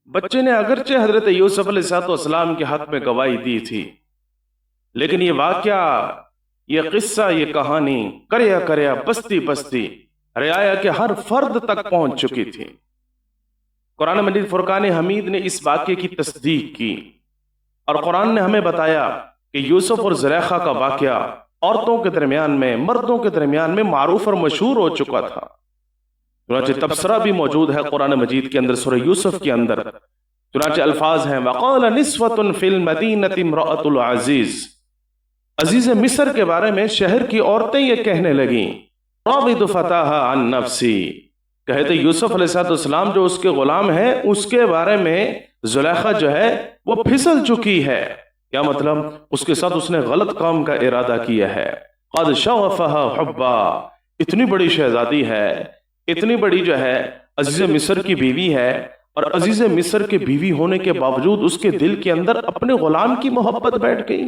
بچے نے اگرچہ حضرت یوسف علیہ السلام کے حق میں گواہی دی تھی، لیکن یہ واقعہ، یہ قصہ، یہ کہانی کریا کریا بستی بستی رعایا کے ہر فرد تک پہنچ چکی تھی۔ قرآن مجید فرقان حمید نے اس واقعے کی تصدیق کی، اور قرآن نے ہمیں بتایا کہ یوسف اور زلیخا کا واقعہ عورتوں کے درمیان میں، مردوں کے درمیان میں معروف اور مشہور ہو چکا تھا۔ چنانچہ تبصرہ بھی موجود ہے قرآن مجید کے اندر، سورہ یوسف کے اندر، چنانچہ الفاظ ہیں وَقَالَ نِسْوَةٌ فِي الْمَدِينَةِ امْرَأَةُ الْعَزِيزِ، عزیز مصر کے بارے میں شہر کی عورتیں یہ کہنے لگیں رَاوِدُ فَتَاهَا عَن نَفْسِهِ، کہتے یوسف علیہ السلام جو اس کے غلام ہیں اس کے بارے میں زلیخا جو ہے وہ پھسل چکی ہے۔ کیا مطلب؟ اس کے ساتھ اس نے غلط کام کا ارادہ کیا ہے۔ قَدْ شَغَفَهَا حُبًّا، اتنی بڑی شہزادی ہے، اتنی بڑی جو ہے عزیز مصر کی بیوی ہے، اور عزیز مصر کے بیوی ہونے کے باوجود اس کے دل کے اندر اپنے غلام کی محبت بیٹھ گئی۔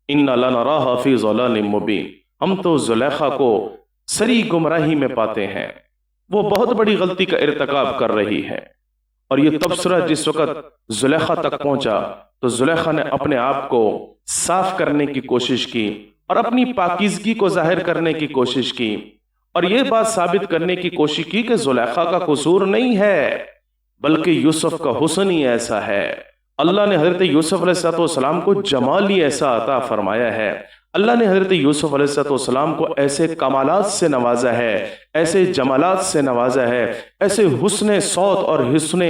اِنَّا لَنَرَاهَا فِي ضَلَالٍ مُبِينٍ، ہم تو زلیخا کو سری گمراہی میں پاتے ہیں، وہ بہت بڑی غلطی کا ارتکاب کر رہی ہے۔ اور یہ تبصرہ جس وقت زلیخا تک پہنچا تو زلیخا نے اپنے آپ کو صاف کرنے کی کوشش کی اور اپنی پاکیزگی کو ظاہر کرنے کی کوشش کی، اور یہ بات ثابت کرنے کی کوشش کی کہ زلیخا کا قصور نہیں ہے بلکہ یوسف کا حسن ہی ایسا ہے۔ اللہ نے حضرت یوسف علیہ السلام کو جمال ہی ایسا عطا فرمایا ہے، اللہ نے حضرت یوسف علیہ السلام کو ایسے کمالات سے نوازا ہے، ایسے جمالات سے نوازا ہے، ایسے حسن صوت اور حسن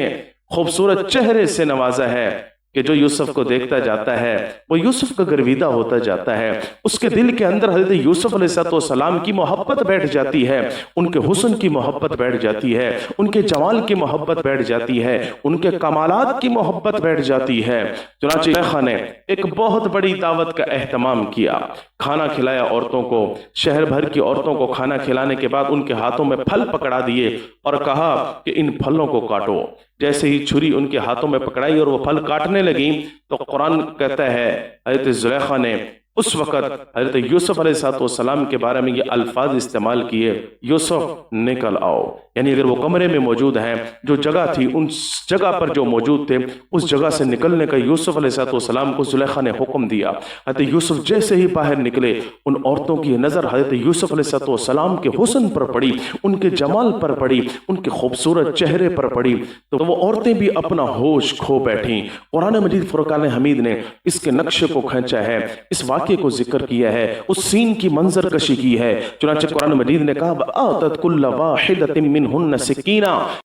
خوبصورت چہرے سے نوازا ہے کہ جو یوسف کو دیکھتا جاتا ہے وہ یوسف کا گرویدہ ہوتا جاتا ہے، اس کے دل کے اندر حضرت یوسف علیہ السلام کی محبت بیٹھ جاتی ہے، ان کے حسن کی محبت بیٹھ جاتی ہے، ان کے جمال کی محبت بیٹھ جاتی ہے، ان کے کمالات کی محبت بیٹھ جاتی ہے۔ چنانچہ زلیخا نے ایک بہت بڑی دعوت کا اہتمام کیا، کھانا کھلایا عورتوں کو، شہر بھر کی عورتوں کو کھانا کھلانے کے بعد ان کے ہاتھوں میں پھل پکڑا دیے اور کہا کہ ان پھلوں کو کاٹو۔ جیسے ہی چھری ان کے ہاتھوں میں پکڑائی اور وہ پھل کاٹنے لگیں تو قرآن کہتا ہے حضرت زلیخا نے اس وقت حضرت یوسف علیہ السلام کے بارے میں یہ الفاظ استعمال کیے یوسف نکل آؤ، یعنی اگر وہ کمرے میں موجود ہیں، جو جگہ تھی ان جگہ پر جو موجود تھے اس جگہ سے نکلنے کا یوسف علیہ السلام کو زلیخا نے حکم دیا۔ حضرت یوسف جیسے ہی باہر نکلے ان عورتوں کی نظر حضرت یوسف علیہ السلام کے حسن پر پڑی، ان کے جمال پر پڑی، ان کے خوبصورت چہرے پر پڑی، تو وہ عورتیں بھی اپنا ہوش کھو بیٹھیں۔ قرآن مجید فرقان حمید نے اس کے نقشے کو کھینچا ہے، اس واقعے کو ذکر کیا ہے، اس سین کی منظر کشی کی ہے۔ چنانچہ قرآن مجید نے کہا وَآتَتْ كُلَّ وَاحِدَةٍ مِّنْهُنَّ سِكِّينًا،